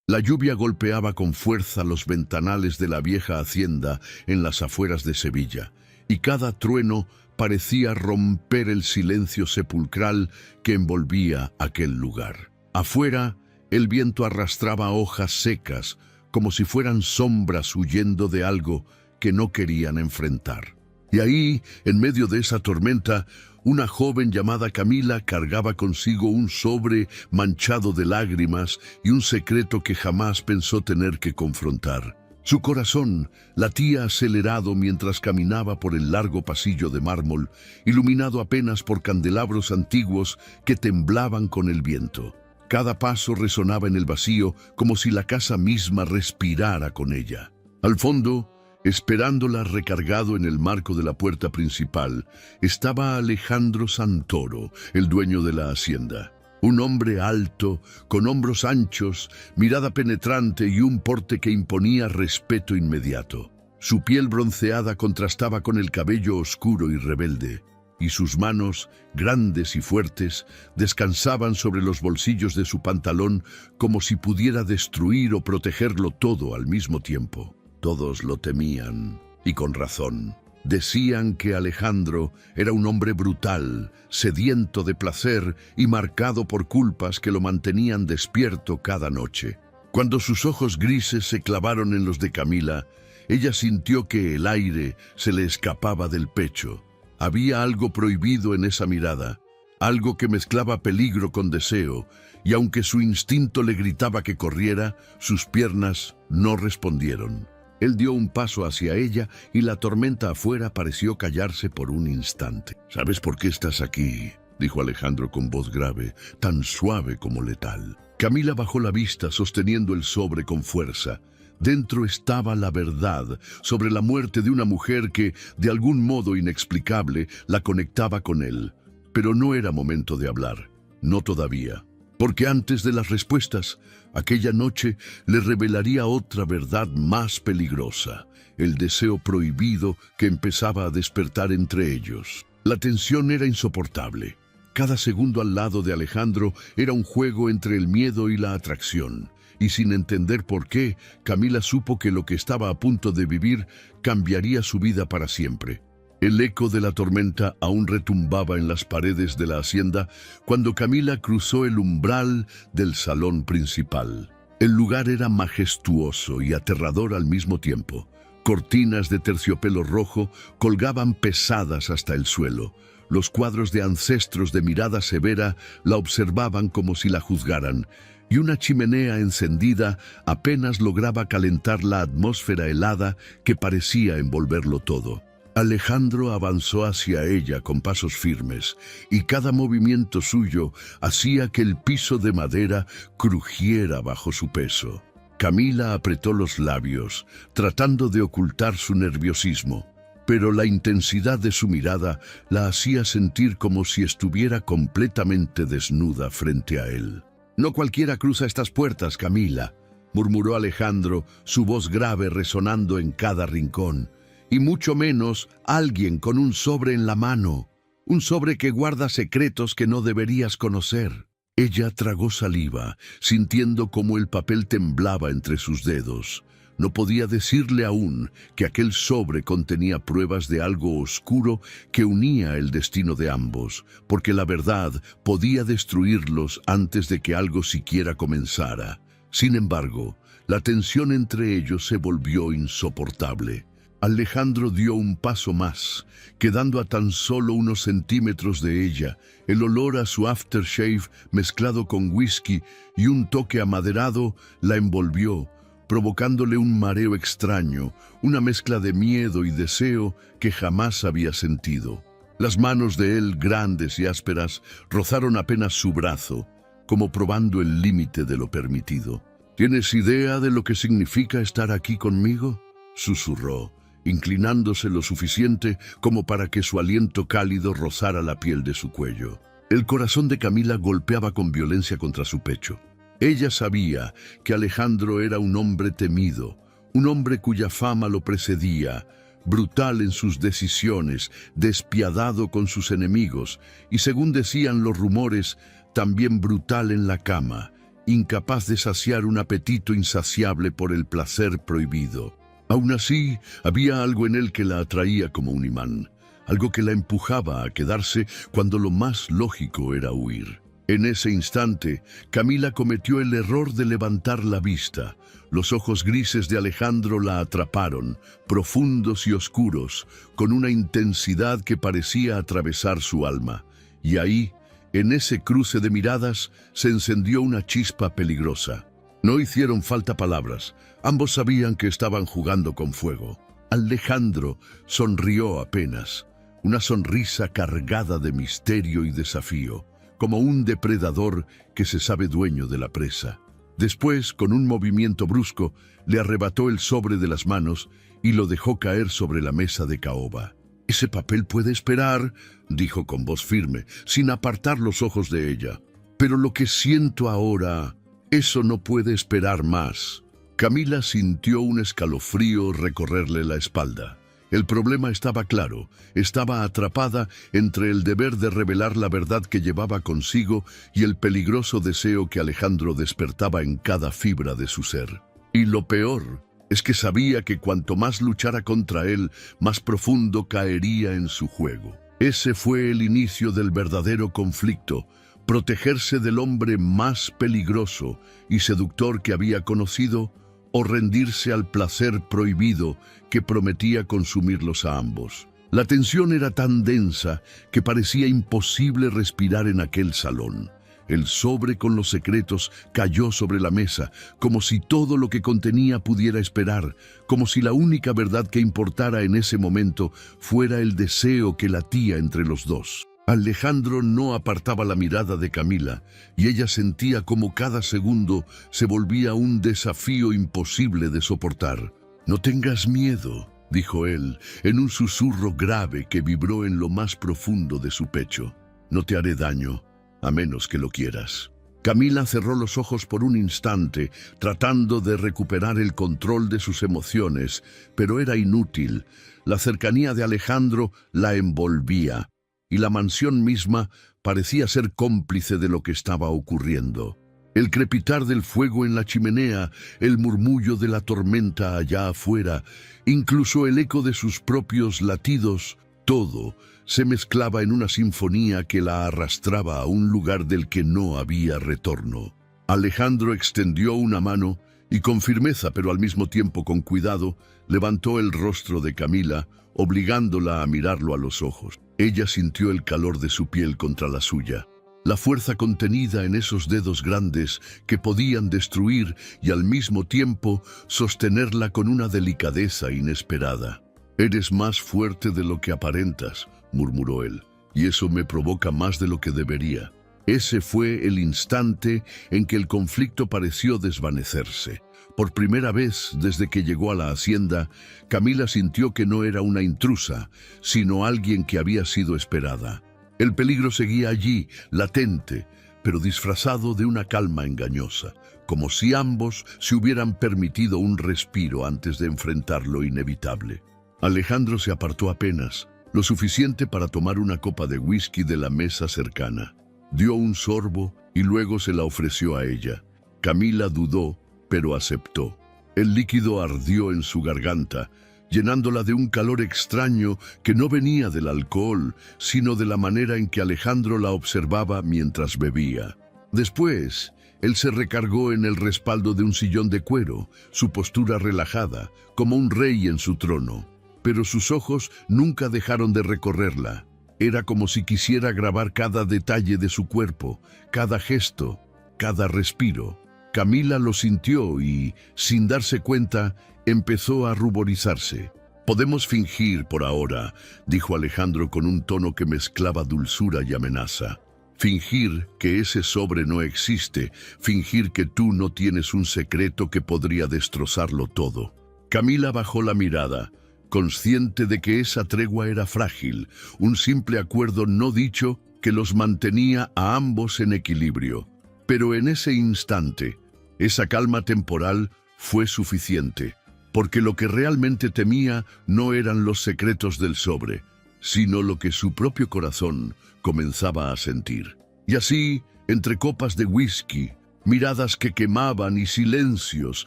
La lluvia golpeaba con fuerza los ventanales de la vieja hacienda en las afueras de Sevilla, y cada trueno parecía romper el silencio sepulcral que envolvía aquel lugar. Afuera, el viento arrastraba hojas secas, como si fueran sombras huyendo de algo que no querían enfrentar. Y ahí, en medio de esa tormenta, una joven llamada Camila cargaba consigo un sobre manchado de lágrimas y un secreto que jamás pensó tener que confrontar. Su corazón latía acelerado mientras caminaba por el largo pasillo de mármol, iluminado apenas por candelabros antiguos que temblaban con el viento. Cada paso resonaba en el vacío como si la casa misma respirara con ella. Al fondo, esperándola recargado en el marco de la puerta principal, estaba Alejandro Santoro, el dueño de la hacienda. Un hombre alto, con hombros anchos, mirada penetrante y un porte que imponía respeto inmediato. Su piel bronceada contrastaba con el cabello oscuro y rebelde, y sus manos, grandes y fuertes, descansaban sobre los bolsillos de su pantalón como si pudiera destruir o protegerlo todo al mismo tiempo. Todos lo temían, y con razón. Decían que Alejandro era un hombre brutal, sediento de placer y marcado por culpas que lo mantenían despierto cada noche. Cuando sus ojos grises se clavaron en los de Camila, ella sintió que el aire se le escapaba del pecho. Había algo prohibido en esa mirada, algo que mezclaba peligro con deseo, y aunque su instinto le gritaba que corriera, sus piernas no respondieron. Él dio un paso hacia ella y la tormenta afuera pareció callarse por un instante. «¿Sabes por qué estás aquí?», dijo Alejandro con voz grave, tan suave como letal. Camila bajó la vista sosteniendo el sobre con fuerza. Dentro estaba la verdad sobre la muerte de una mujer que, de algún modo inexplicable, la conectaba con él. Pero no era momento de hablar, no todavía. Porque antes de las respuestas, aquella noche le revelaría otra verdad más peligrosa, el deseo prohibido que empezaba a despertar entre ellos. La tensión era insoportable. Cada segundo al lado de Alejandro era un juego entre el miedo y la atracción. Y sin entender por qué, Camila supo que lo que estaba a punto de vivir cambiaría su vida para siempre. El eco de la tormenta aún retumbaba en las paredes de la hacienda cuando Camila cruzó el umbral del salón principal. El lugar era majestuoso y aterrador al mismo tiempo. Cortinas de terciopelo rojo colgaban pesadas hasta el suelo. Los cuadros de ancestros de mirada severa la observaban como si la juzgaran, y una chimenea encendida apenas lograba calentar la atmósfera helada que parecía envolverlo todo. Alejandro avanzó hacia ella con pasos firmes, y cada movimiento suyo hacía que el piso de madera crujiera bajo su peso. Camila apretó los labios, tratando de ocultar su nerviosismo, pero la intensidad de su mirada la hacía sentir como si estuviera completamente desnuda frente a él. «No cualquiera cruza estas puertas, Camila», murmuró Alejandro, su voz grave resonando en cada rincón. «Y mucho menos alguien con un sobre en la mano, un sobre que guarda secretos que no deberías conocer». Ella tragó saliva, sintiendo cómo el papel temblaba entre sus dedos. No podía decirle aún que aquel sobre contenía pruebas de algo oscuro que unía el destino de ambos, porque la verdad podía destruirlos antes de que algo siquiera comenzara. Sin embargo, la tensión entre ellos se volvió insoportable. Alejandro dio un paso más, quedando a tan solo unos centímetros de ella. El olor a su aftershave mezclado con whisky y un toque amaderado la envolvió, provocándole un mareo extraño, una mezcla de miedo y deseo que jamás había sentido. Las manos de él, grandes y ásperas, rozaron apenas su brazo, como probando el límite de lo permitido. «¿Tienes idea de lo que significa estar aquí conmigo?», susurró, inclinándose lo suficiente como para que su aliento cálido rozara la piel de su cuello. El corazón de Camila golpeaba con violencia contra su pecho. Ella sabía que Alejandro era un hombre temido, un hombre cuya fama lo precedía, brutal en sus decisiones, despiadado con sus enemigos y, según decían los rumores, también brutal en la cama. incapaz de saciar un apetito insaciable por el placer prohibido. Aún así, había algo en él que la atraía como un imán, algo que la empujaba a quedarse cuando lo más lógico era huir. En ese instante, Camila cometió el error de levantar la vista. Los ojos grises de Alejandro la atraparon, profundos y oscuros, con una intensidad que parecía atravesar su alma. Y ahí, en ese cruce de miradas, se encendió una chispa peligrosa. No hicieron falta palabras. Ambos sabían que estaban jugando con fuego. Alejandro sonrió apenas, una sonrisa cargada de misterio y desafío, como un depredador que se sabe dueño de la presa. Después, con un movimiento brusco, le arrebató el sobre de las manos y lo dejó caer sobre la mesa de caoba. «Ese papel puede esperar», dijo con voz firme, sin apartar los ojos de ella. «Pero lo que siento ahora, eso no puede esperar más». Camila sintió un escalofrío recorrerle la espalda. El problema estaba claro, estaba atrapada entre el deber de revelar la verdad que llevaba consigo y el peligroso deseo que Alejandro despertaba en cada fibra de su ser. Y lo peor es que sabía que cuanto más luchara contra él, más profundo caería en su juego. Ese fue el inicio del verdadero conflicto, protegerse del hombre más peligroso y seductor que había conocido, o rendirse al placer prohibido que prometía consumirlos a ambos. La tensión era tan densa que parecía imposible respirar en aquel salón. El sobre con los secretos cayó sobre la mesa, como si todo lo que contenía pudiera esperar, como si la única verdad que importara en ese momento fuera el deseo que latía entre los dos. Alejandro no apartaba la mirada de Camila, y ella sentía como cada segundo se volvía un desafío imposible de soportar. «No tengas miedo», dijo él, en un susurro grave que vibró en lo más profundo de su pecho. «No te haré daño, a menos que lo quieras». Camila cerró los ojos por un instante, tratando de recuperar el control de sus emociones, pero era inútil. La cercanía de Alejandro la envolvía, y la mansión misma parecía ser cómplice de lo que estaba ocurriendo. El crepitar del fuego en la chimenea, el murmullo de la tormenta allá afuera, incluso el eco de sus propios latidos, todo se mezclaba en una sinfonía que la arrastraba a un lugar del que no había retorno. Alejandro extendió una mano y con firmeza, pero al mismo tiempo con cuidado, levantó el rostro de Camila, obligándola a mirarlo a los ojos. Ella sintió el calor de su piel contra la suya, la fuerza contenida en esos dedos grandes que podían destruir y al mismo tiempo sostenerla con una delicadeza inesperada. «Eres más fuerte de lo que aparentas», murmuró él, «y eso me provoca más de lo que debería». Ese fue el instante en que el conflicto pareció desvanecerse. Por primera vez desde que llegó a la hacienda, Camila sintió que no era una intrusa, sino alguien que había sido esperada. El peligro seguía allí, latente, pero disfrazado de una calma engañosa, como si ambos se hubieran permitido un respiro antes de enfrentar lo inevitable. Alejandro se apartó apenas, lo suficiente para tomar una copa de whisky de la mesa cercana. Dio un sorbo y luego se la ofreció a ella. Camila dudó, pero aceptó. El líquido ardió en su garganta, llenándola de un calor extraño que no venía del alcohol, sino de la manera en que Alejandro la observaba mientras bebía. Después, él se recargó en el respaldo de un sillón de cuero, su postura relajada, como un rey en su trono. Pero sus ojos nunca dejaron de recorrerla. Era como si quisiera grabar cada detalle de su cuerpo, cada gesto, cada respiro. Camila lo sintió y, sin darse cuenta, empezó a ruborizarse. «Podemos fingir por ahora», dijo Alejandro con un tono que mezclaba dulzura y amenaza. «Fingir que ese sobre no existe, fingir que tú no tienes un secreto que podría destrozarlo todo». Camila bajó la mirada, consciente de que esa tregua era frágil, un simple acuerdo no dicho que los mantenía a ambos en equilibrio. Pero en ese instante, esa calma temporal fue suficiente, porque lo que realmente temía no eran los secretos del sobre, sino lo que su propio corazón comenzaba a sentir. Y así, entre copas de whisky, Miradas que quemaban y silencios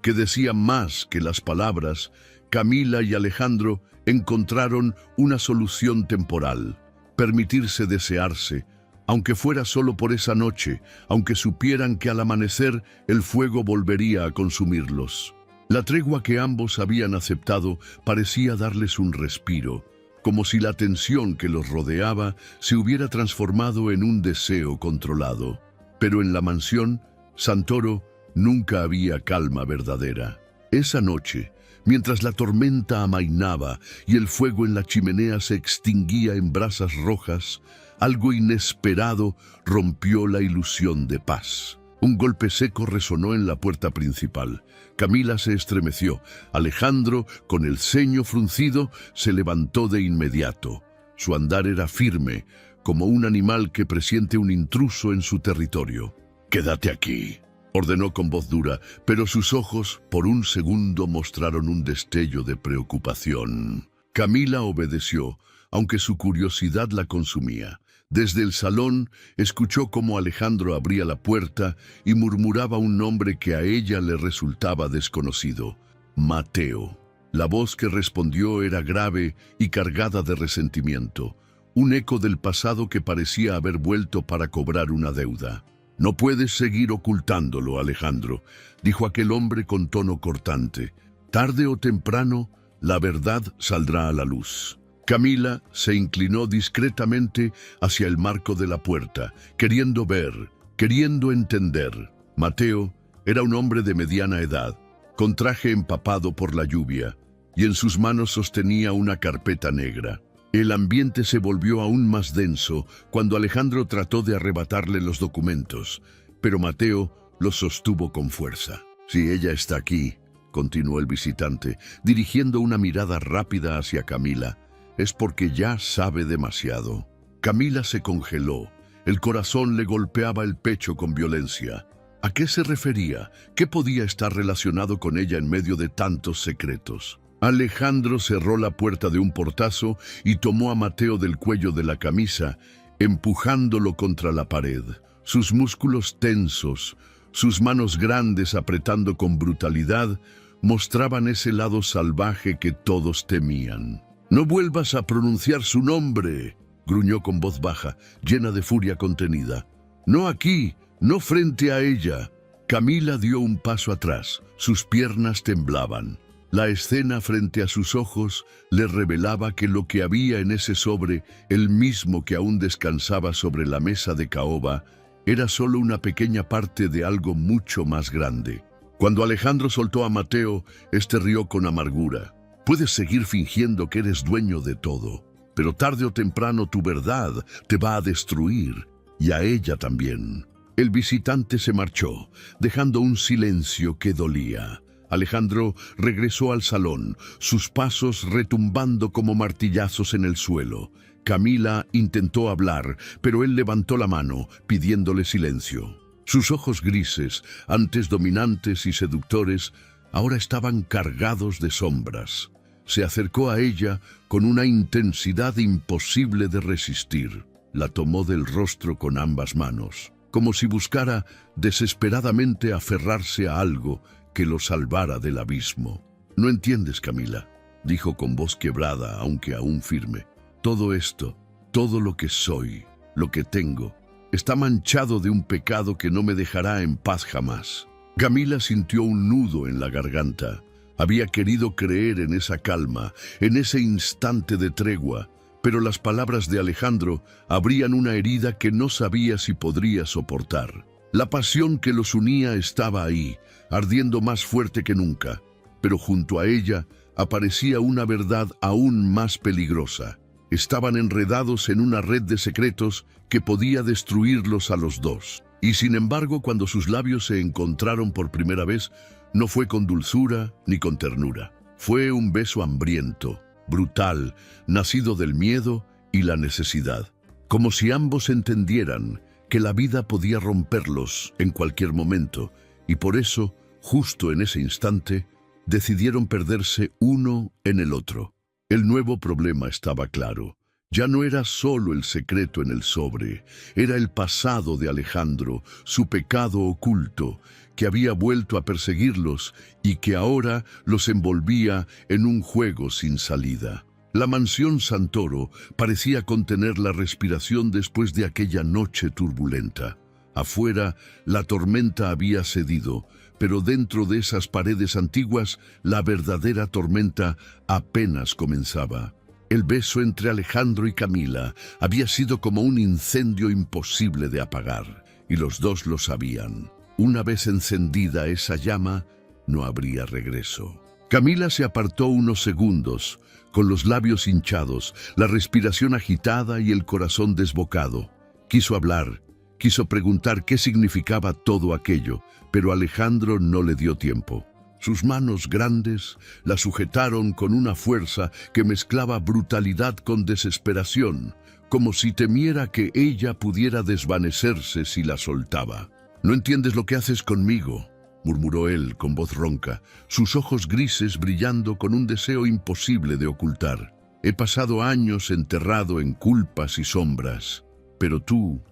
que decían más que las palabras, Camila y Alejandro encontraron una solución temporal: permitirse desearse, aunque fuera solo por esa noche, aunque supieran que al amanecer el fuego volvería a consumirlos. La tregua que ambos habían aceptado parecía darles un respiro, como si la tensión que los rodeaba se hubiera transformado en un deseo controlado. Pero en la mansión Santoro nunca había calma verdadera. Esa noche, mientras la tormenta amainaba y el fuego en la chimenea se extinguía en brasas rojas, algo inesperado rompió la ilusión de paz. Un golpe seco resonó en la puerta principal. Camila se estremeció. Alejandro, con el ceño fruncido, se levantó de inmediato. Su andar era firme, como un animal que presiente un intruso en su territorio. «Quédate aquí», ordenó con voz dura, pero sus ojos, por un segundo, mostraron un destello de preocupación. Camila obedeció, aunque su curiosidad la consumía. Desde el salón escuchó cómo Alejandro abría la puerta y murmuraba un nombre que a ella le resultaba desconocido: Mateo. La voz que respondió era grave y cargada de resentimiento, un eco del pasado que parecía haber vuelto para cobrar una deuda. «No puedes seguir ocultándolo, Alejandro», dijo aquel hombre con tono cortante. «Tarde o temprano, la verdad saldrá a la luz». Camila se inclinó discretamente hacia el marco de la puerta, queriendo ver, queriendo entender. Mateo era un hombre de mediana edad, con traje empapado por la lluvia, y en sus manos sostenía una carpeta negra. El ambiente se volvió aún más denso cuando Alejandro trató de arrebatarle los documentos, pero Mateo los sostuvo con fuerza. «Si ella está aquí», continuó el visitante, dirigiendo una mirada rápida hacia Camila, «es porque ya sabe demasiado». Camila se congeló. El corazón le golpeaba el pecho con violencia. ¿A qué se refería? ¿Qué podía estar relacionado con ella en medio de tantos secretos? Alejandro cerró la puerta de un portazo y tomó a Mateo del cuello de la camisa, empujándolo contra la pared. Sus músculos tensos, sus manos grandes apretando con brutalidad, mostraban ese lado salvaje que todos temían. «No vuelvas a pronunciar su nombre», gruñó con voz baja, llena de furia contenida. «No aquí, no frente a ella». Camila dio un paso atrás. Sus piernas temblaban. La escena frente a sus ojos le revelaba que lo que había en ese sobre, el mismo que aún descansaba sobre la mesa de caoba, era solo una pequeña parte de algo mucho más grande. Cuando Alejandro soltó a Mateo, este rió con amargura. «Puedes seguir fingiendo que eres dueño de todo, pero tarde o temprano tu verdad te va a destruir, y a ella también». El visitante se marchó, dejando un silencio que dolía. Alejandro regresó al salón, sus pasos retumbando como martillazos en el suelo. Camila intentó hablar, pero él levantó la mano, pidiéndole silencio. Sus ojos grises, antes dominantes y seductores, ahora estaban cargados de sombras. Se acercó a ella con una intensidad imposible de resistir. La tomó del rostro con ambas manos, como si buscara desesperadamente aferrarse a algo que lo salvara del abismo. «No entiendes, Camila», dijo con voz quebrada, aunque aún firme. «Todo esto, todo lo que soy, lo que tengo, está manchado de un pecado que no me dejará en paz jamás». Camila sintió un nudo en la garganta. Había querido creer en esa calma, en ese instante de tregua, pero las palabras de Alejandro abrían una herida que no sabía si podría soportar. La pasión que los unía estaba ahí, ardiendo más fuerte que nunca, pero junto a ella aparecía una verdad aún más peligrosa. Estaban enredados en una red de secretos que podía destruirlos a los dos. Y sin embargo, cuando sus labios se encontraron por primera vez, no fue con dulzura ni con ternura. Fue un beso hambriento, brutal, nacido del miedo y la necesidad. Como si ambos entendieran que la vida podía romperlos en cualquier momento, y por eso, justo en ese instante, decidieron perderse uno en el otro. El nuevo problema estaba claro. Ya no era solo el secreto en el sobre, era el pasado de Alejandro, su pecado oculto, que había vuelto a perseguirlos y que ahora los envolvía en un juego sin salida. La mansión Santoro parecía contener la respiración después de aquella noche turbulenta. Afuera, la tormenta había cedido, pero dentro de esas paredes antiguas, la verdadera tormenta apenas comenzaba. El beso entre Alejandro y Camila había sido como un incendio imposible de apagar, y los dos lo sabían. Una vez encendida esa llama, no habría regreso. Camila se apartó unos segundos, con los labios hinchados, la respiración agitada y el corazón desbocado. Quiso hablar, quiso preguntar qué significaba todo aquello, pero Alejandro no le dio tiempo. Sus manos grandes la sujetaron con una fuerza que mezclaba brutalidad con desesperación, como si temiera que ella pudiera desvanecerse si la soltaba. «No entiendes lo que haces conmigo», murmuró él con voz ronca, sus ojos grises brillando con un deseo imposible de ocultar. «He pasado años enterrado en culpas y sombras, pero tú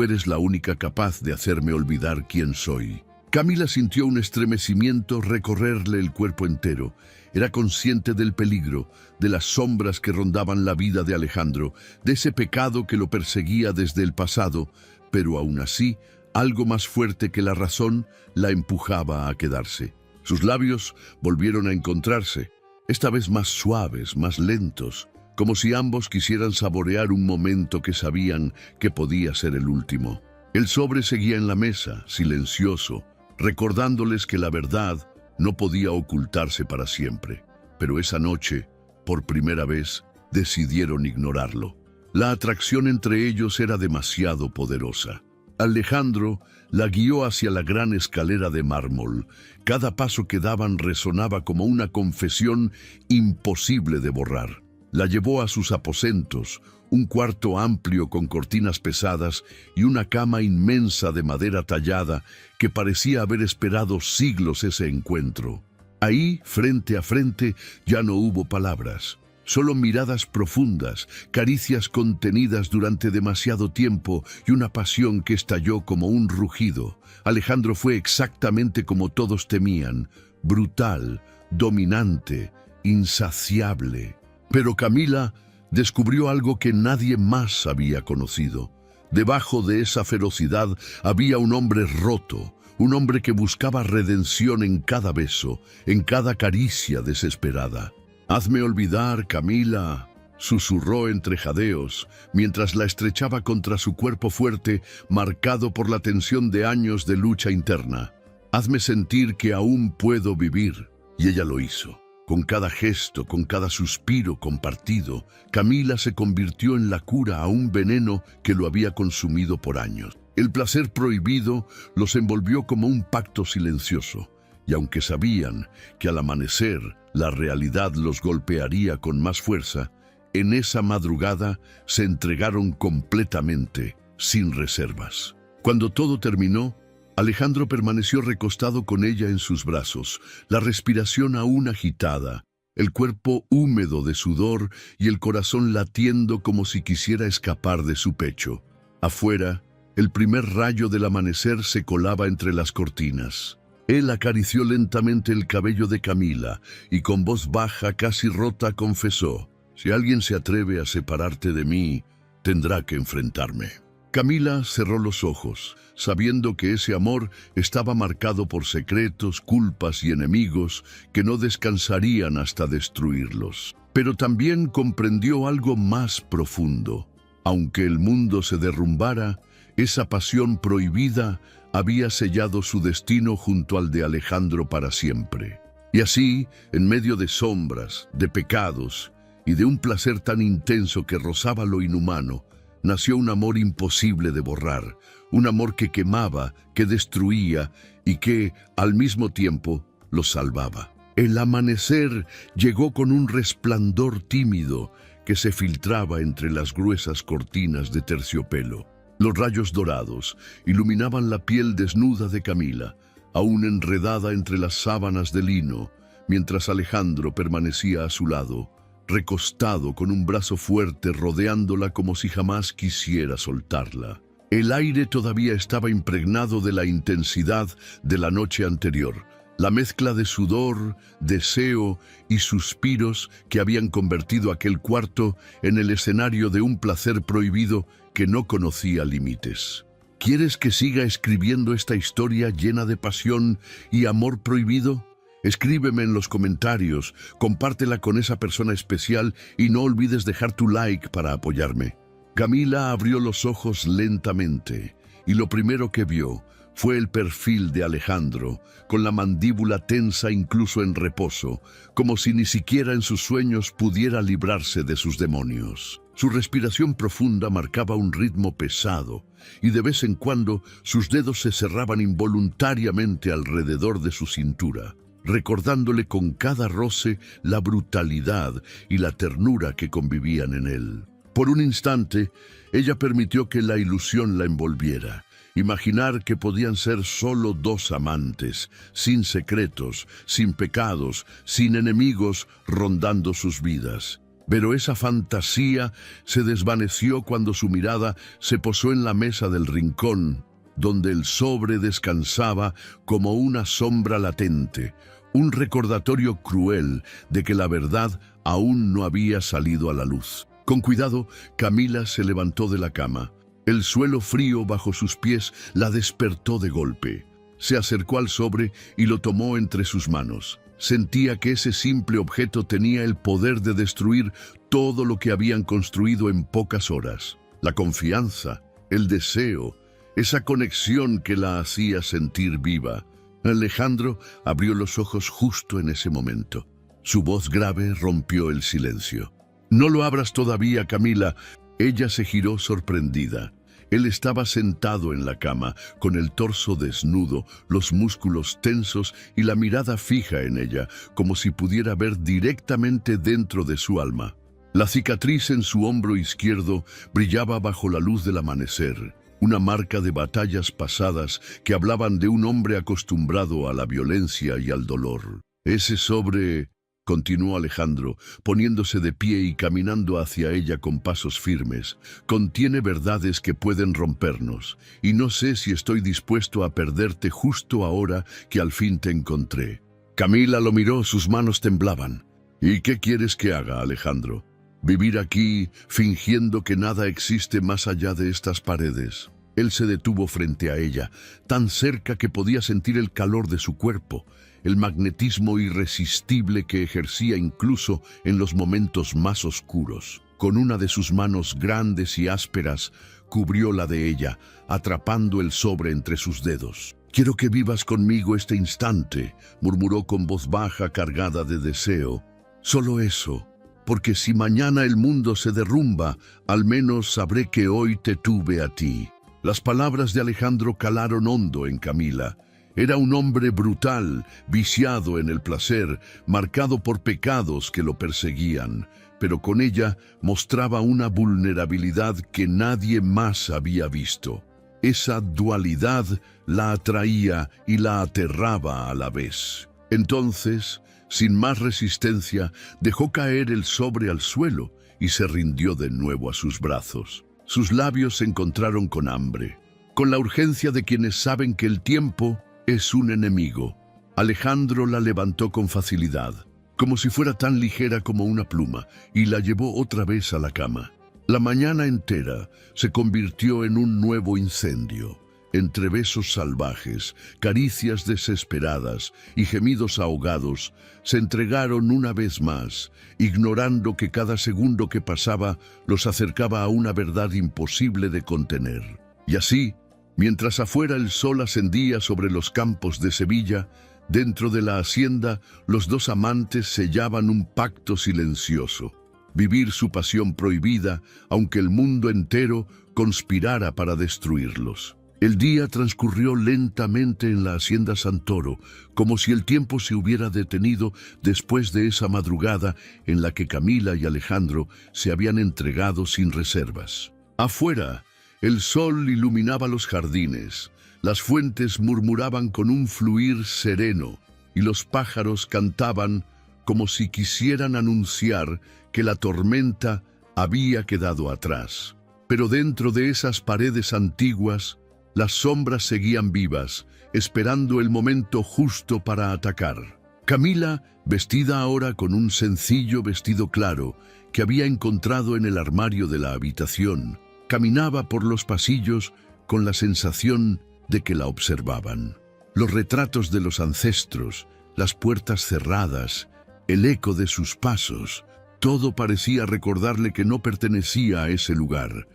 eres la única capaz de hacerme olvidar quién soy». Camila sintió un estremecimiento recorrerle el cuerpo entero. Era consciente del peligro, de las sombras que rondaban la vida de Alejandro, de ese pecado que lo perseguía desde el pasado, pero aún así, algo más fuerte que la razón la empujaba a quedarse. Sus labios volvieron a encontrarse, esta vez más suaves, más lentos, como si ambos quisieran saborear un momento que sabían que podía ser el último. El sobre seguía en la mesa, silencioso, recordándoles que la verdad no podía ocultarse para siempre. Pero esa noche, por primera vez, decidieron ignorarlo. La atracción entre ellos era demasiado poderosa. Alejandro la guió hacia la gran escalera de mármol. Cada paso que daban resonaba como una confesión imposible de borrar. La llevó a sus aposentos, un cuarto amplio con cortinas pesadas y una cama inmensa de madera tallada que parecía haber esperado siglos ese encuentro. Ahí, frente a frente, ya no hubo palabras, solo miradas profundas, caricias contenidas durante demasiado tiempo y una pasión que estalló como un rugido. Alejandro fue exactamente como todos temían, brutal, dominante, insaciable. Pero Camila descubrió algo que nadie más había conocido. Debajo de esa ferocidad había un hombre roto, un hombre que buscaba redención en cada beso, en cada caricia desesperada. «Hazme olvidar, Camila», susurró entre jadeos, mientras la estrechaba contra su cuerpo fuerte, marcado por la tensión de años de lucha interna. «Hazme sentir que aún puedo vivir». Y ella lo hizo. Con cada gesto, con cada suspiro compartido, Camila se convirtió en la cura a un veneno que lo había consumido por años. El placer prohibido los envolvió como un pacto silencioso, y aunque sabían que al amanecer la realidad los golpearía con más fuerza, en esa madrugada se entregaron completamente, sin reservas. Cuando todo terminó, Alejandro permaneció recostado con ella en sus brazos, la respiración aún agitada, el cuerpo húmedo de sudor y el corazón latiendo como si quisiera escapar de su pecho. Afuera, el primer rayo del amanecer se colaba entre las cortinas. Él acarició lentamente el cabello de Camila y con voz baja, casi rota, confesó: «Si alguien se atreve a separarte de mí, tendrá que enfrentarme». Camila cerró los ojos, sabiendo que ese amor estaba marcado por secretos, culpas y enemigos que no descansarían hasta destruirlos. Pero también comprendió algo más profundo. Aunque el mundo se derrumbara, esa pasión prohibida había sellado su destino junto al de Alejandro para siempre. Y así, en medio de sombras, de pecados y de un placer tan intenso que rozaba lo inhumano, nació un amor imposible de borrar, un amor que quemaba, que destruía y que, al mismo tiempo, los salvaba. El amanecer llegó con un resplandor tímido que se filtraba entre las gruesas cortinas de terciopelo. Los rayos dorados iluminaban la piel desnuda de Camila, aún enredada entre las sábanas de lino, mientras Alejandro permanecía a su lado, recostado con un brazo fuerte rodeándola como si jamás quisiera soltarla. El aire todavía estaba impregnado de la intensidad de la noche anterior, la mezcla de sudor, deseo y suspiros que habían convertido aquel cuarto en el escenario de un placer prohibido que no conocía límites. ¿Quieres que siga escribiendo esta historia llena de pasión y amor prohibido? Escríbeme en los comentarios, compártela con esa persona especial y no olvides dejar tu like para apoyarme. Camila abrió los ojos lentamente y lo primero que vio fue el perfil de Alejandro, con la mandíbula tensa incluso en reposo, como si ni siquiera en sus sueños pudiera librarse de sus demonios. Su respiración profunda marcaba un ritmo pesado, y de vez en cuando sus dedos se cerraban involuntariamente alrededor de su cintura, recordándole con cada roce la brutalidad y la ternura que convivían en él. Por un instante, ella permitió que la ilusión la envolviera. Imaginar que podían ser solo dos amantes, sin secretos, sin pecados, sin enemigos rondando sus vidas. Pero esa fantasía se desvaneció cuando su mirada se posó en la mesa del rincón, donde el sobre descansaba como una sombra latente, un recordatorio cruel de que la verdad aún no había salido a la luz. Con cuidado, Camila se levantó de la cama. El suelo frío bajo sus pies la despertó de golpe. Se acercó al sobre y lo tomó entre sus manos. Sentía que ese simple objeto tenía el poder de destruir todo lo que habían construido en pocas horas. La confianza, el deseo, esa conexión que la hacía sentir viva. Alejandro abrió los ojos justo en ese momento. Su voz grave rompió el silencio. «No lo abras todavía, Camila». Ella se giró sorprendida. Él estaba sentado en la cama, con el torso desnudo, los músculos tensos y la mirada fija en ella, como si pudiera ver directamente dentro de su alma. La cicatriz en su hombro izquierdo brillaba bajo la luz del amanecer, una marca de batallas pasadas que hablaban de un hombre acostumbrado a la violencia y al dolor. Ese sobre... continuó Alejandro, poniéndose de pie y caminando hacia ella con pasos firmes. «Contiene verdades que pueden rompernos, y no sé si estoy dispuesto a perderte justo ahora que al fin te encontré». Camila lo miró, sus manos temblaban. «¿Y qué quieres que haga, Alejandro? ¿Vivir aquí fingiendo que nada existe más allá de estas paredes?» Él se detuvo frente a ella, tan cerca que podía sentir el calor de su cuerpo, el magnetismo irresistible que ejercía incluso en los momentos más oscuros. Con una de sus manos grandes y ásperas, cubrió la de ella, atrapando el sobre entre sus dedos. «Quiero que vivas conmigo este instante», murmuró con voz baja cargada de deseo. «Solo eso, porque si mañana el mundo se derrumba, al menos sabré que hoy te tuve a ti». Las palabras de Alejandro calaron hondo en Camila. Era un hombre brutal, viciado en el placer, marcado por pecados que lo perseguían, pero con ella mostraba una vulnerabilidad que nadie más había visto. Esa dualidad la atraía y la aterraba a la vez. Entonces, sin más resistencia, dejó caer el sobre al suelo y se rindió de nuevo a sus brazos. Sus labios se encontraron con hambre, con la urgencia de quienes saben que el tiempo es un enemigo. Alejandro la levantó con facilidad, como si fuera tan ligera como una pluma, y la llevó otra vez a la cama. La mañana entera se convirtió en un nuevo incendio. Entre besos salvajes, caricias desesperadas y gemidos ahogados, se entregaron una vez más, ignorando que cada segundo que pasaba los acercaba a una verdad imposible de contener. Y así, mientras afuera el sol ascendía sobre los campos de Sevilla, dentro de la hacienda los dos amantes sellaban un pacto silencioso: vivir su pasión prohibida, aunque el mundo entero conspirara para destruirlos. El día transcurrió lentamente en la hacienda Santoro, como si el tiempo se hubiera detenido después de esa madrugada en la que Camila y Alejandro se habían entregado sin reservas. Afuera, el sol iluminaba los jardines, las fuentes murmuraban con un fluir sereno y los pájaros cantaban como si quisieran anunciar que la tormenta había quedado atrás. Pero dentro de esas paredes antiguas, las sombras seguían vivas, esperando el momento justo para atacar. Camila, vestida ahora con un sencillo vestido claro que había encontrado en el armario de la habitación, caminaba por los pasillos con la sensación de que la observaban. Los retratos de los ancestros, las puertas cerradas, el eco de sus pasos, todo parecía recordarle que no pertenecía a ese lugar.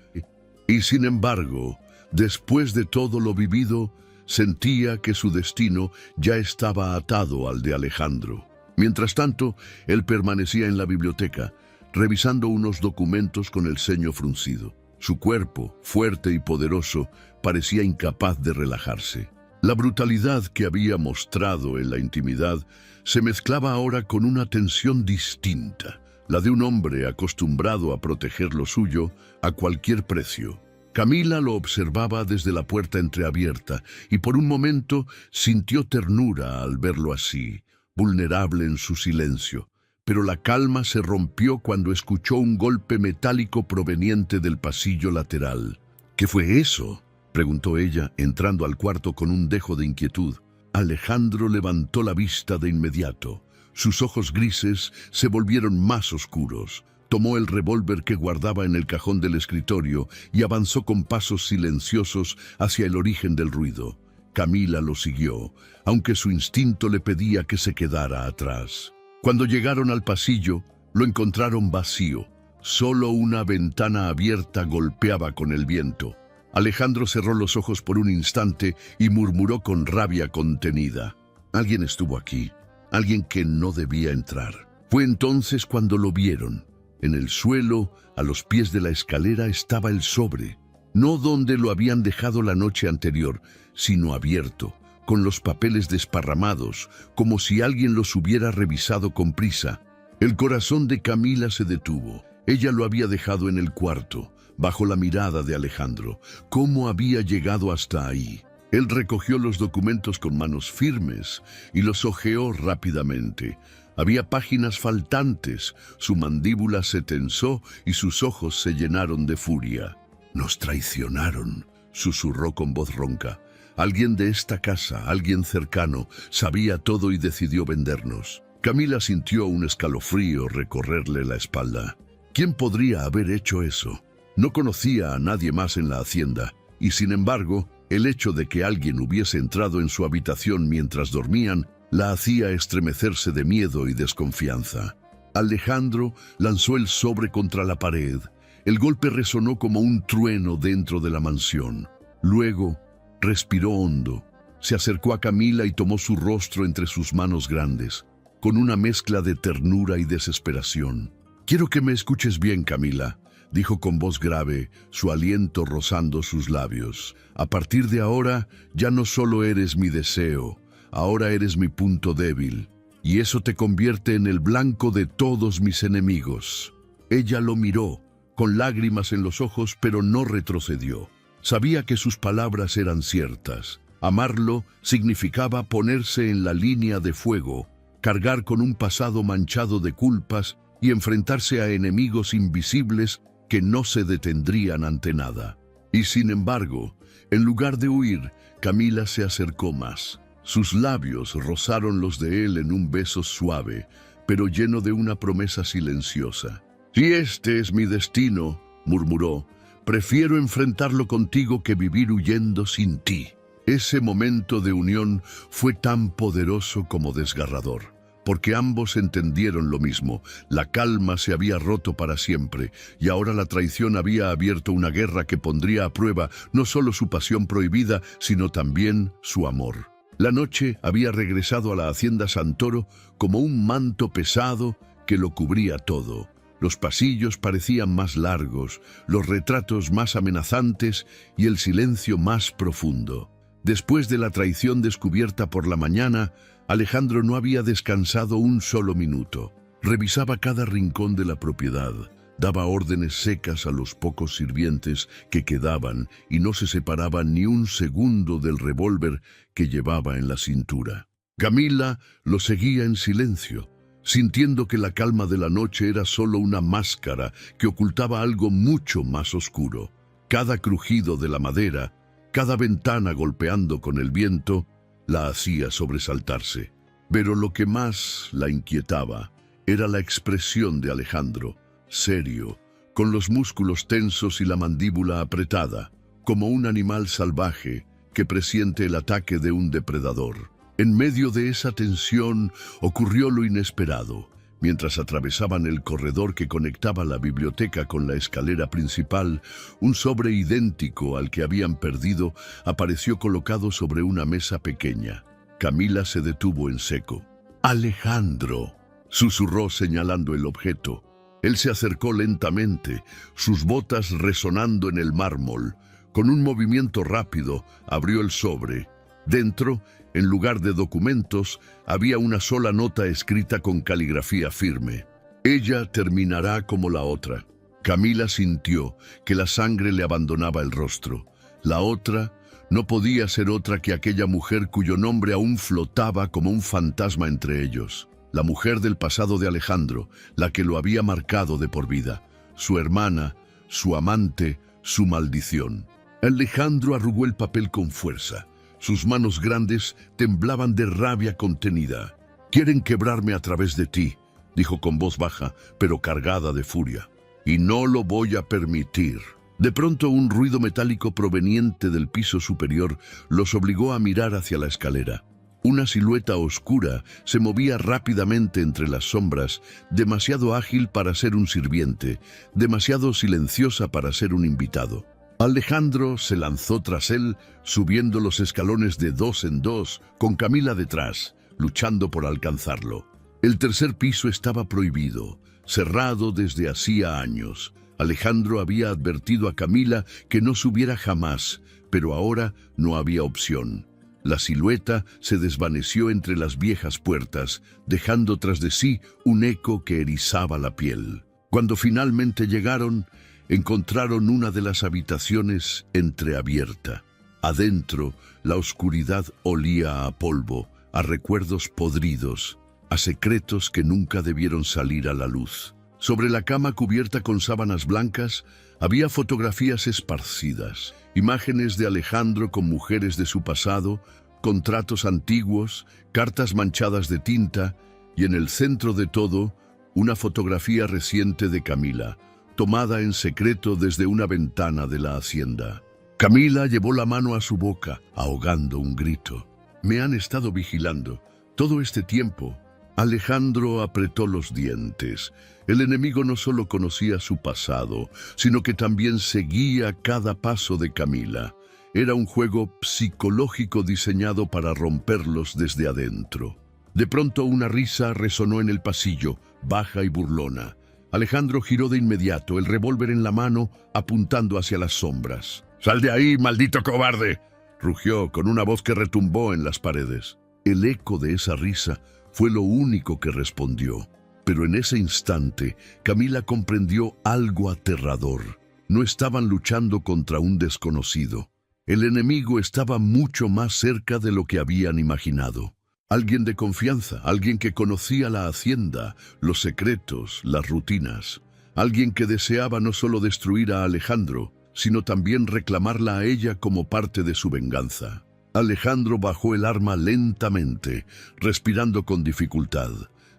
Y sin embargo, después de todo lo vivido, sentía que su destino ya estaba atado al de Alejandro. Mientras tanto, él permanecía en la biblioteca, revisando unos documentos con el ceño fruncido. Su cuerpo, fuerte y poderoso, parecía incapaz de relajarse. La brutalidad que había mostrado en la intimidad se mezclaba ahora con una tensión distinta, la de un hombre acostumbrado a proteger lo suyo a cualquier precio. Camila lo observaba desde la puerta entreabierta y por un momento sintió ternura al verlo así, vulnerable en su silencio. Pero la calma se rompió cuando escuchó un golpe metálico proveniente del pasillo lateral. ¿Qué fue eso?, preguntó ella, entrando al cuarto con un dejo de inquietud. Alejandro levantó la vista de inmediato. Sus ojos grises se volvieron más oscuros. Tomó el revólver que guardaba en el cajón del escritorio y avanzó con pasos silenciosos hacia el origen del ruido. Camila lo siguió, aunque su instinto le pedía que se quedara atrás. Cuando llegaron al pasillo, lo encontraron vacío. Solo una ventana abierta golpeaba con el viento. Alejandro cerró los ojos por un instante y murmuró con rabia contenida: «Alguien estuvo aquí, alguien que no debía entrar». Fue entonces cuando lo vieron. En el suelo, a los pies de la escalera, estaba el sobre. No donde lo habían dejado la noche anterior, sino abierto, con los papeles desparramados, como si alguien los hubiera revisado con prisa. El corazón de Camila se detuvo. Ella lo había dejado en el cuarto, bajo la mirada de Alejandro. ¿Cómo había llegado hasta ahí? Él recogió los documentos con manos firmes y los hojeó rápidamente. Había páginas faltantes, su mandíbula se tensó y sus ojos se llenaron de furia. «Nos traicionaron», susurró con voz ronca. «Alguien de esta casa, alguien cercano, sabía todo y decidió vendernos». Camila sintió un escalofrío recorrerle la espalda. ¿Quién podría haber hecho eso? No conocía a nadie más en la hacienda, y sin embargo, el hecho de que alguien hubiese entrado en su habitación mientras dormían la hacía estremecerse de miedo y desconfianza. Alejandro lanzó el sobre contra la pared. El golpe resonó como un trueno dentro de la mansión. Luego, respiró hondo. Se acercó a Camila y tomó su rostro entre sus manos grandes, con una mezcla de ternura y desesperación. «Quiero que me escuches bien, Camila», dijo con voz grave, su aliento rozando sus labios. «A partir de ahora, ya no solo eres mi deseo, ahora eres mi punto débil, y eso te convierte en el blanco de todos mis enemigos». Ella lo miró, con lágrimas en los ojos, pero no retrocedió. Sabía que sus palabras eran ciertas. Amarlo significaba ponerse en la línea de fuego, cargar con un pasado manchado de culpas y enfrentarse a enemigos invisibles que no se detendrían ante nada. Y sin embargo, en lugar de huir, Camila se acercó más. Sus labios rozaron los de él en un beso suave, pero lleno de una promesa silenciosa. «Si este es mi destino», murmuró, «prefiero enfrentarlo contigo que vivir huyendo sin ti». Ese momento de unión fue tan poderoso como desgarrador, porque ambos entendieron lo mismo. La calma se había roto para siempre, y ahora la traición había abierto una guerra que pondría a prueba no solo su pasión prohibida, sino también su amor. La noche había regresado a la hacienda Santoro como un manto pesado que lo cubría todo. Los pasillos parecían más largos, los retratos más amenazantes y el silencio más profundo. Después de la traición descubierta por la mañana, Alejandro no había descansado un solo minuto. Revisaba cada rincón de la propiedad, daba órdenes secas a los pocos sirvientes que quedaban y no se separaba ni un segundo del revólver que llevaba en la cintura. Camila lo seguía en silencio, sintiendo que la calma de la noche era solo una máscara que ocultaba algo mucho más oscuro. Cada crujido de la madera, cada ventana golpeando con el viento, la hacía sobresaltarse. Pero lo que más la inquietaba era la expresión de Alejandro, serio, con los músculos tensos y la mandíbula apretada, como un animal salvaje que presiente el ataque de un depredador. En medio de esa tensión ocurrió lo inesperado. Mientras atravesaban el corredor que conectaba la biblioteca con la escalera principal, un sobre idéntico al que habían perdido apareció colocado sobre una mesa pequeña. Camila se detuvo en seco. «¡Alejandro!», susurró señalando el objeto. Él se acercó lentamente, sus botas resonando en el mármol. Con un movimiento rápido, abrió el sobre. Dentro, en lugar de documentos, había una sola nota escrita con caligrafía firme. «Ella terminará como la otra». Camila sintió que la sangre le abandonaba el rostro. La otra no podía ser otra que aquella mujer cuyo nombre aún flotaba como un fantasma entre ellos. La mujer del pasado de Alejandro, la que lo había marcado de por vida. Su hermana, su amante, su maldición. Alejandro arrugó el papel con fuerza. Sus manos grandes temblaban de rabia contenida. «Quieren quebrarme a través de ti», dijo con voz baja, pero cargada de furia. «Y no lo voy a permitir». De pronto un ruido metálico proveniente del piso superior los obligó a mirar hacia la escalera. Una silueta oscura se movía rápidamente entre las sombras, demasiado ágil para ser un sirviente, demasiado silenciosa para ser un invitado. Alejandro se lanzó tras él, subiendo los escalones de dos en dos, con Camila detrás, luchando por alcanzarlo. El tercer piso estaba prohibido, cerrado desde hacía años. Alejandro había advertido a Camila que no subiera jamás, pero ahora no había opción. La silueta se desvaneció entre las viejas puertas, dejando tras de sí un eco que erizaba la piel. Cuando finalmente llegaron, encontraron una de las habitaciones entreabierta. Adentro, la oscuridad olía a polvo, a recuerdos podridos, a secretos que nunca debieron salir a la luz. Sobre la cama cubierta con sábanas blancas, había fotografías esparcidas, imágenes de Alejandro con mujeres de su pasado, contratos antiguos, cartas manchadas de tinta, y en el centro de todo, una fotografía reciente de Camila, tomada en secreto desde una ventana de la hacienda. Camila llevó la mano a su boca, ahogando un grito. «Me han estado vigilando todo este tiempo». Alejandro apretó los dientes. El enemigo no solo conocía su pasado, sino que también seguía cada paso de Camila. Era un juego psicológico diseñado para romperlos desde adentro. De pronto una risa resonó en el pasillo, baja y burlona. Alejandro giró de inmediato, el revólver en la mano, apuntando hacia las sombras. «¡Sal de ahí, maldito cobarde!», rugió con una voz que retumbó en las paredes. El eco de esa risa fue lo único que respondió. Pero en ese instante, Camila comprendió algo aterrador. No estaban luchando contra un desconocido. El enemigo estaba mucho más cerca de lo que habían imaginado. Alguien de confianza, alguien que conocía la hacienda, los secretos, las rutinas. Alguien que deseaba no solo destruir a Alejandro, sino también reclamarla a ella como parte de su venganza. Alejandro bajó el arma lentamente, respirando con dificultad.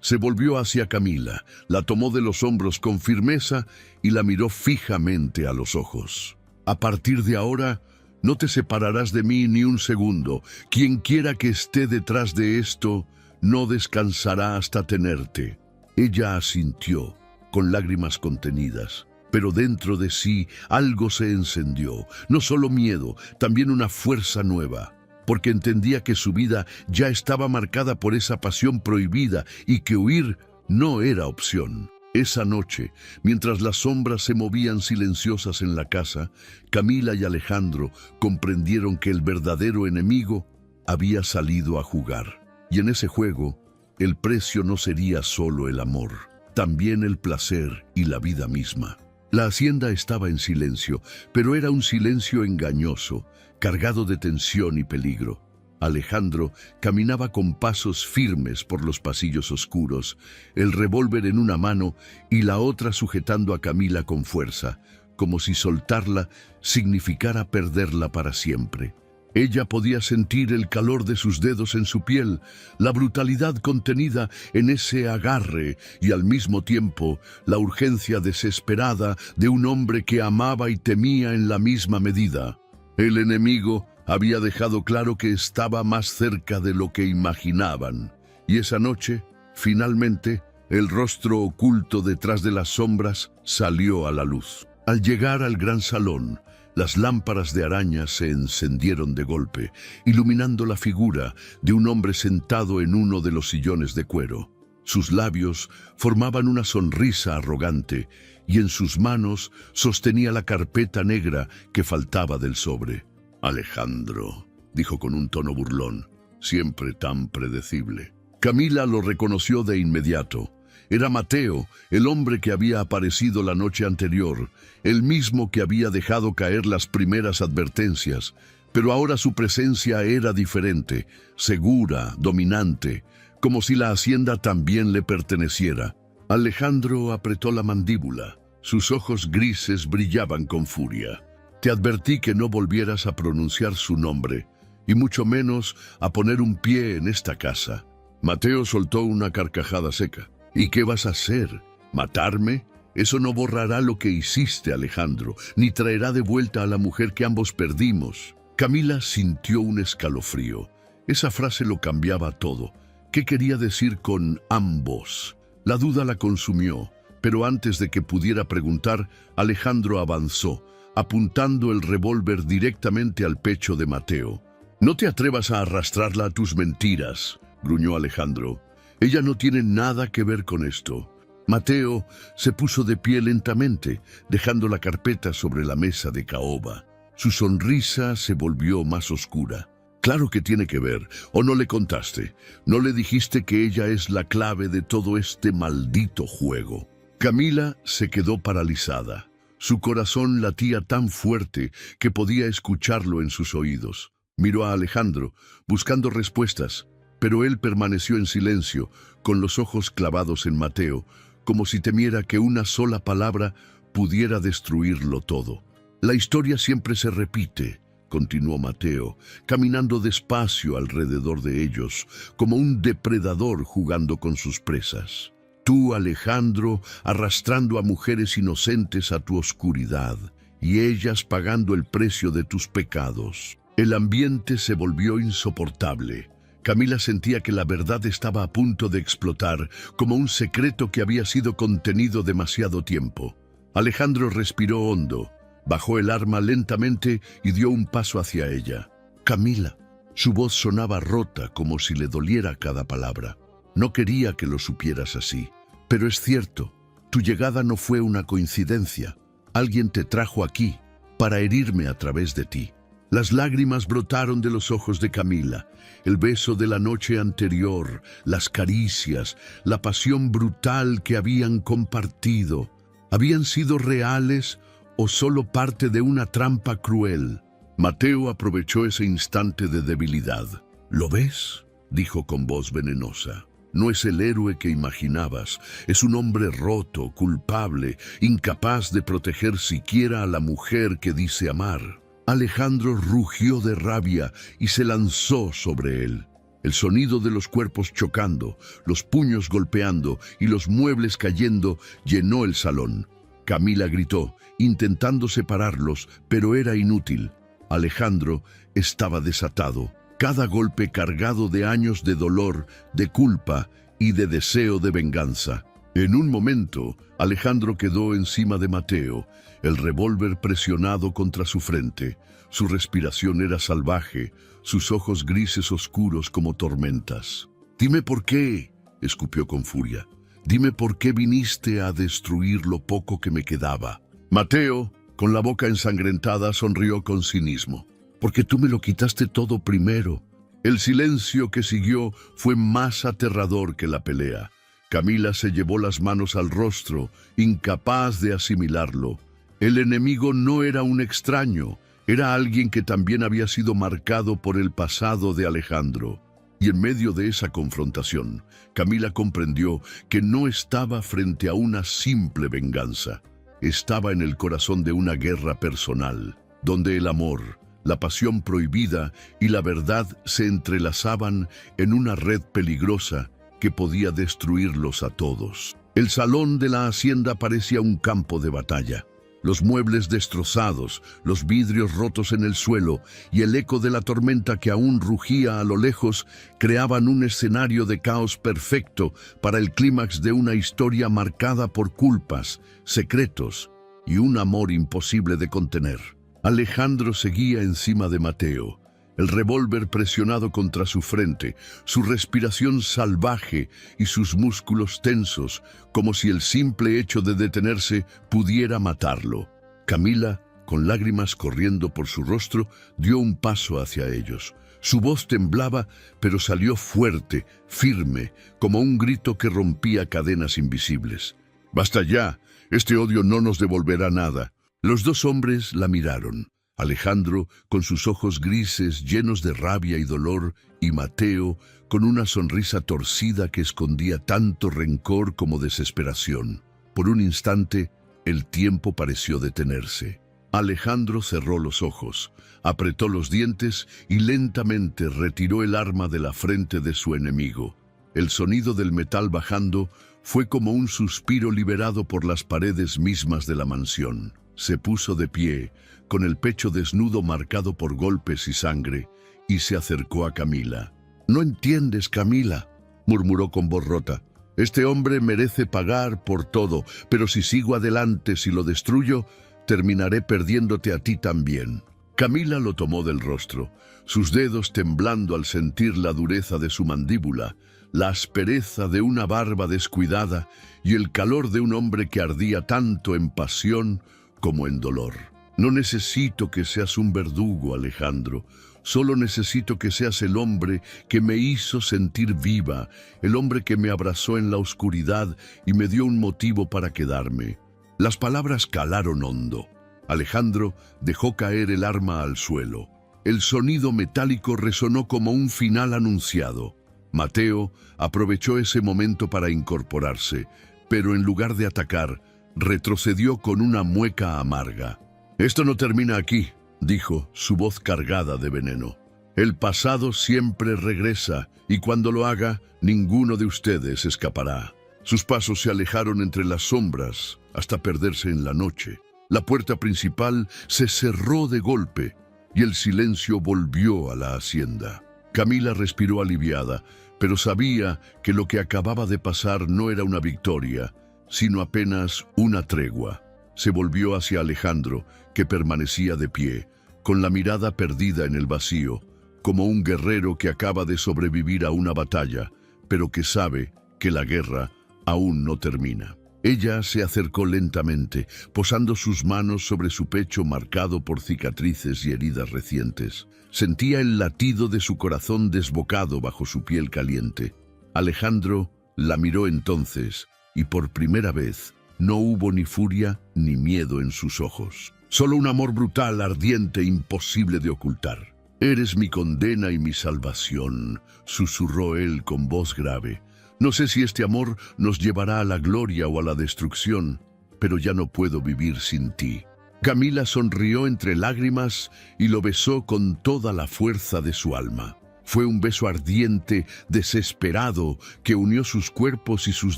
Se volvió hacia Camila, la tomó de los hombros con firmeza y la miró fijamente a los ojos. «A partir de ahora, no te separarás de mí ni un segundo. Quien quiera que esté detrás de esto, no descansará hasta tenerte». Ella asintió, con lágrimas contenidas. Pero dentro de sí algo se encendió, no solo miedo, también una fuerza nueva. Porque entendía que su vida ya estaba marcada por esa pasión prohibida y que huir no era opción. Esa noche, mientras las sombras se movían silenciosas en la casa, Camila y Alejandro comprendieron que el verdadero enemigo había salido a jugar. Y en ese juego, el precio no sería solo el amor, también el placer y la vida misma. La hacienda estaba en silencio, pero era un silencio engañoso, cargado de tensión y peligro. Alejandro caminaba con pasos firmes por los pasillos oscuros, el revólver en una mano y la otra sujetando a Camila con fuerza, como si soltarla significara perderla para siempre. Ella podía sentir el calor de sus dedos en su piel, la brutalidad contenida en ese agarre y al mismo tiempo la urgencia desesperada de un hombre que amaba y temía en la misma medida. El enemigo había dejado claro que estaba más cerca de lo que imaginaban, y esa noche, finalmente, el rostro oculto detrás de las sombras salió a la luz. Al llegar al gran salón, las lámparas de araña se encendieron de golpe, iluminando la figura de un hombre sentado en uno de los sillones de cuero. Sus labios formaban una sonrisa arrogante, y en sus manos sostenía la carpeta negra que faltaba del sobre. «Alejandro», dijo con un tono burlón, siempre tan predecible. Camila lo reconoció de inmediato. Era Mateo, el hombre que había aparecido la noche anterior, el mismo que había dejado caer las primeras advertencias, pero ahora su presencia era diferente, segura, dominante, como si la hacienda también le perteneciera. Alejandro apretó la mandíbula. Sus ojos grises brillaban con furia. «Te advertí que no volvieras a pronunciar su nombre, y mucho menos a poner un pie en esta casa». Mateo soltó una carcajada seca. «¿Y qué vas a hacer? ¿Matarme? Eso no borrará lo que hiciste, Alejandro, ni traerá de vuelta a la mujer que ambos perdimos». Camila sintió un escalofrío. Esa frase lo cambiaba todo. ¿Qué quería decir con ambos? La duda la consumió, pero antes de que pudiera preguntar, Alejandro avanzó, apuntando el revólver directamente al pecho de Mateo. «No te atrevas a arrastrarla a tus mentiras», gruñó Alejandro. «Ella no tiene nada que ver con esto». Mateo se puso de pie lentamente, dejando la carpeta sobre la mesa de caoba. Su sonrisa se volvió más oscura. «Claro que tiene que ver, ¿o no le contaste? ¿No le dijiste que ella es la clave de todo este maldito juego?» Camila se quedó paralizada. Su corazón latía tan fuerte que podía escucharlo en sus oídos. Miró a Alejandro, buscando respuestas, pero él permaneció en silencio, con los ojos clavados en Mateo, como si temiera que una sola palabra pudiera destruirlo todo. «La historia siempre se repite», continuó Mateo, caminando despacio alrededor de ellos, como un depredador jugando con sus presas. «Tú, Alejandro, arrastrando a mujeres inocentes a tu oscuridad, y ellas pagando el precio de tus pecados». El ambiente se volvió insoportable. Camila sentía que la verdad estaba a punto de explotar, como un secreto que había sido contenido demasiado tiempo. Alejandro respiró hondo, bajó el arma lentamente y dio un paso hacia ella. «Camila». Su voz sonaba rota, como si le doliera cada palabra. «No quería que lo supieras así, pero es cierto. Tu llegada no fue una coincidencia. Alguien te trajo aquí para herirme a través de ti». Las lágrimas brotaron de los ojos de Camila. El beso de la noche anterior, las caricias, la pasión brutal que habían compartido, ¿habían sido reales o solo parte de una trampa cruel? Mateo aprovechó ese instante de debilidad. «¿Lo ves?», dijo con voz venenosa. «No es el héroe que imaginabas. Es un hombre roto, culpable, incapaz de proteger siquiera a la mujer que dice amar». Alejandro rugió de rabia y se lanzó sobre él. El sonido de los cuerpos chocando, los puños golpeando y los muebles cayendo llenó el salón. Camila gritó, intentando separarlos, pero era inútil. Alejandro estaba desatado, cada golpe cargado de años de dolor, de culpa y de deseo de venganza. En un momento, Alejandro quedó encima de Mateo, el revólver presionado contra su frente. Su respiración era salvaje, sus ojos grises oscuros como tormentas. «Dime por qué», escupió con furia. «Dime por qué viniste a destruir lo poco que me quedaba». Mateo, con la boca ensangrentada, sonrió con cinismo. «Porque tú me lo quitaste todo primero». El silencio que siguió fue más aterrador que la pelea. Camila se llevó las manos al rostro, incapaz de asimilarlo. El enemigo no era un extraño, Era alguien que también había sido marcado por el pasado de Alejandro. Y en medio de esa confrontación, Camila comprendió que no estaba frente a una simple venganza. Estaba en el corazón de una guerra personal, donde el amor, la pasión prohibida y la verdad se entrelazaban en una red peligrosa que podía destruirlos a todos. El salón de la hacienda parecía un campo de batalla. Los muebles destrozados, los vidrios rotos en el suelo y el eco de la tormenta que aún rugía a lo lejos creaban un escenario de caos perfecto para el clímax de una historia marcada por culpas, secretos y un amor imposible de contener. Alejandro seguía encima de Mateo, el revólver presionado contra su frente, su respiración salvaje y sus músculos tensos, como si el simple hecho de detenerse pudiera matarlo. Camila, con lágrimas corriendo por su rostro, dio un paso hacia ellos. Su voz temblaba, pero salió fuerte, firme, como un grito que rompía cadenas invisibles. «Basta ya, este odio no nos devolverá nada». Los dos hombres la miraron. Alejandro, con sus ojos grises llenos de rabia y dolor, y Mateo, con una sonrisa torcida que escondía tanto rencor como desesperación. Por un instante, el tiempo pareció detenerse. Alejandro cerró los ojos, apretó los dientes y lentamente retiró el arma de la frente de su enemigo. El sonido del metal bajando fue como un suspiro liberado por las paredes mismas de la mansión. Se puso de pie, con el pecho desnudo marcado por golpes y sangre, y se acercó a Camila. «No entiendes, Camila», murmuró con voz rota. «Este hombre merece pagar por todo, pero si sigo adelante, si lo destruyo, terminaré perdiéndote a ti también». Camila lo tomó del rostro, sus dedos temblando al sentir la dureza de su mandíbula, la aspereza de una barba descuidada y el calor de un hombre que ardía tanto en pasión como en dolor. «No necesito que seas un verdugo, Alejandro. Solo necesito que seas el hombre que me hizo sentir viva, el hombre que me abrazó en la oscuridad y me dio un motivo para quedarme». Las palabras calaron hondo. Alejandro dejó caer el arma al suelo. El sonido metálico resonó como un final anunciado. Mateo aprovechó ese momento para incorporarse, pero en lugar de atacar, retrocedió con una mueca amarga. «Esto no termina aquí», dijo, su voz cargada de veneno. «El pasado siempre regresa, y cuando lo haga, ninguno de ustedes escapará». Sus pasos se alejaron entre las sombras hasta perderse en la noche. La puerta principal se cerró de golpe y el silencio volvió a la hacienda. Camila respiró aliviada, pero sabía que lo que acababa de pasar no era una victoria, sino apenas una tregua. Se volvió hacia Alejandro, que permanecía de pie, con la mirada perdida en el vacío, como un guerrero que acaba de sobrevivir a una batalla, pero que sabe que la guerra aún no termina. Ella se acercó lentamente, posando sus manos sobre su pecho marcado por cicatrices y heridas recientes. Sentía el latido de su corazón desbocado bajo su piel caliente. Alejandro la miró entonces, y por primera vez no hubo ni furia ni miedo en sus ojos. Solo un amor brutal, ardiente, imposible de ocultar. «Eres mi condena y mi salvación», susurró él con voz grave. «No sé si este amor nos llevará a la gloria o a la destrucción, pero ya no puedo vivir sin ti». Camila sonrió entre lágrimas y lo besó con toda la fuerza de su alma. Fue un beso ardiente, desesperado, que unió sus cuerpos y sus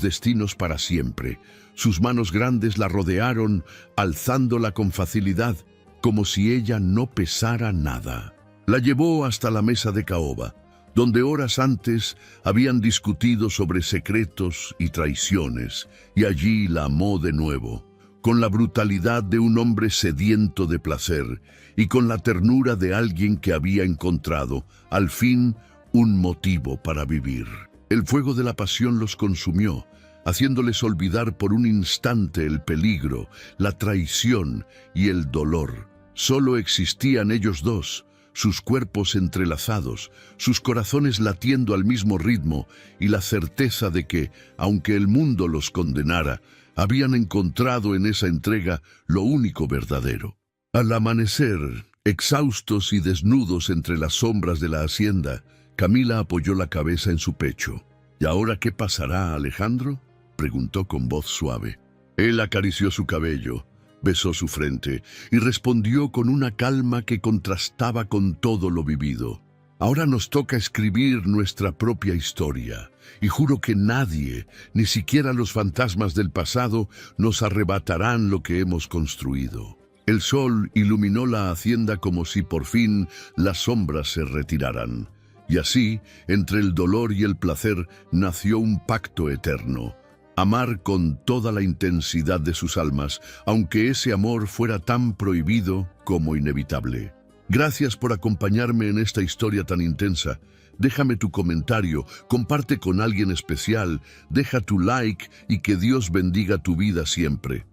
destinos para siempre. Sus manos grandes la rodearon, alzándola con facilidad, como si ella no pesara nada. La llevó hasta la mesa de caoba, donde horas antes habían discutido sobre secretos y traiciones, y allí la amó de nuevo, con la brutalidad de un hombre sediento de placer y con la ternura de alguien que había encontrado, al fin, un motivo para vivir. El fuego de la pasión los consumió, haciéndoles olvidar por un instante el peligro, la traición y el dolor. Solo existían ellos dos, sus cuerpos entrelazados, sus corazones latiendo al mismo ritmo y la certeza de que, aunque el mundo los condenara, habían encontrado en esa entrega lo único verdadero. Al amanecer, Exhaustos y desnudos entre las sombras de la hacienda, Camila apoyó la cabeza en su pecho. ¿Y ahora qué pasará, Alejandro?, preguntó con voz suave. Él acarició su cabello, besó su frente y respondió con una calma que contrastaba con todo lo vivido. Ahora nos toca escribir nuestra propia historia, y juro que nadie, ni siquiera los fantasmas del pasado, nos arrebatarán lo que hemos construido. El sol iluminó la hacienda como si por fin las sombras se retiraran. Y así, entre el dolor y el placer, nació un pacto eterno. Amar con toda la intensidad de sus almas, aunque ese amor fuera tan prohibido como inevitable. Gracias por acompañarme en esta historia tan intensa. Déjame tu comentario, comparte con alguien especial, deja tu like y que Dios bendiga tu vida siempre.